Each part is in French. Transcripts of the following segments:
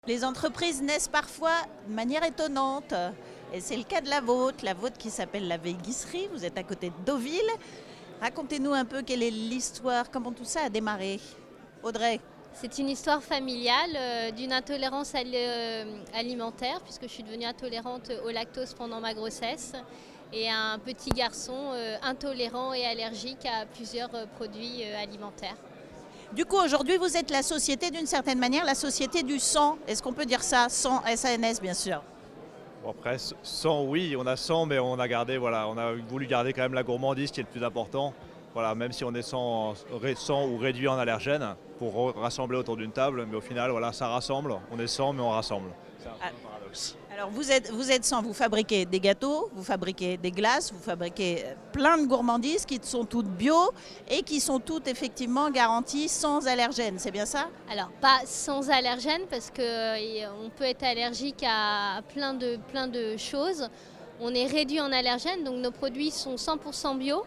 Les entreprises naissent parfois de manière étonnante. Et c'est le cas de la vôtre qui s'appelle la Véguisserie. Vous êtes à côté de Deauville. Racontez-nous un peu quelle est l'histoire, comment tout ça a démarré. Audrey. C'est une histoire familiale d'une intolérance alimentaire, puisque je suis devenue intolérante au lactose pendant ma grossesse, et un petit garçon intolérant et allergique à plusieurs produits alimentaires. Du coup, aujourd'hui, vous êtes la société, d'une certaine manière, la société du sang. Est-ce qu'on peut dire ça? Sang, SANS, bien sûr. Bon, après, sans, oui, on a 100, mais on a gardé, voilà, on a voulu garder quand même la gourmandise qui est le plus important. Voilà, même si on est sans ou réduit en allergènes pour rassembler autour d'une table, mais au final, voilà, ça rassemble. On est 100, mais on rassemble. C'est un peu un paradoxe. Alors, vous êtes 100, vous fabriquez des gâteaux, vous fabriquez des glaces, vous fabriquez plein de gourmandises qui sont toutes bio et qui sont toutes effectivement garanties sans allergènes, c'est bien ça? Alors, pas sans allergènes, parce qu'on peut être allergique à plein de choses. On est réduit en allergènes, donc nos produits sont 100% bio,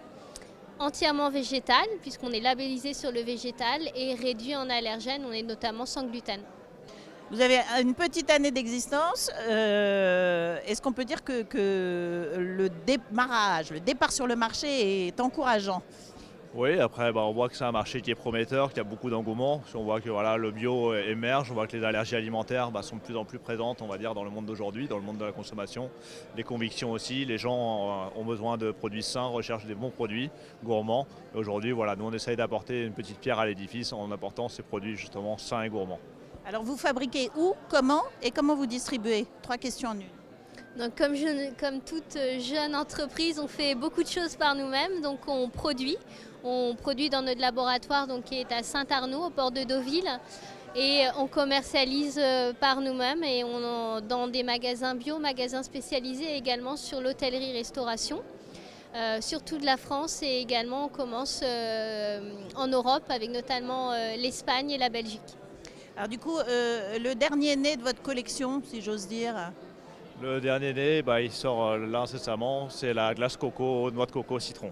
entièrement végétal, puisqu'on est labellisé sur le végétal, et réduit en allergènes, on est notamment sans gluten. Vous avez une petite année d'existence. Est-ce qu'on peut dire que le démarrage, le départ sur le marché est encourageant? Oui, après, on voit que c'est un marché qui est prometteur, qui a beaucoup d'engouement. On voit que voilà, le bio émerge, on voit que les allergies alimentaires sont de plus en plus présentes, on va dire, dans le monde d'aujourd'hui, dans le monde de la consommation. Les convictions aussi, les gens ont besoin de produits sains, recherchent des bons produits, gourmands. Et aujourd'hui, voilà, nous on essaye d'apporter une petite pierre à l'édifice en apportant ces produits justement sains et gourmands. Alors vous fabriquez où, comment et comment vous distribuez? 3 questions en une. Donc, comme toute jeune entreprise, on fait beaucoup de choses par nous-mêmes. Donc on produit dans notre laboratoire donc, qui est à Saint-Arnaud, au port de Deauville. Et on commercialise par nous-mêmes et dans des magasins bio, magasins spécialisés également sur l'hôtellerie-restauration. Sur toute la France, et également on commence en Europe avec notamment l'Espagne et la Belgique. Alors du coup, le dernier né de votre collection, si j'ose dire. Le dernier né, il sort là incessamment, c'est la glace coco, noix de coco, citron.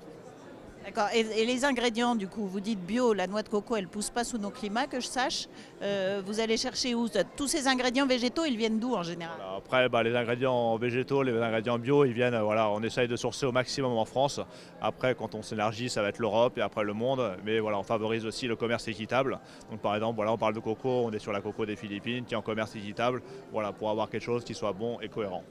D'accord. Et les ingrédients, du coup, vous dites bio, la noix de coco, elle ne pousse pas sous nos climats, que je sache. Vous allez chercher où? Tous ces ingrédients végétaux, ils viennent d'où en général? Voilà, après, les ingrédients végétaux, les ingrédients bio, ils viennent, voilà, on essaye de sourcer au maximum en France. Après, quand on s'élargit, ça va être l'Europe et après le monde. Mais voilà, on favorise aussi le commerce équitable. Donc par exemple, voilà, on parle de coco, on est sur la coco des Philippines qui est en commerce équitable, voilà, pour avoir quelque chose qui soit bon et cohérent.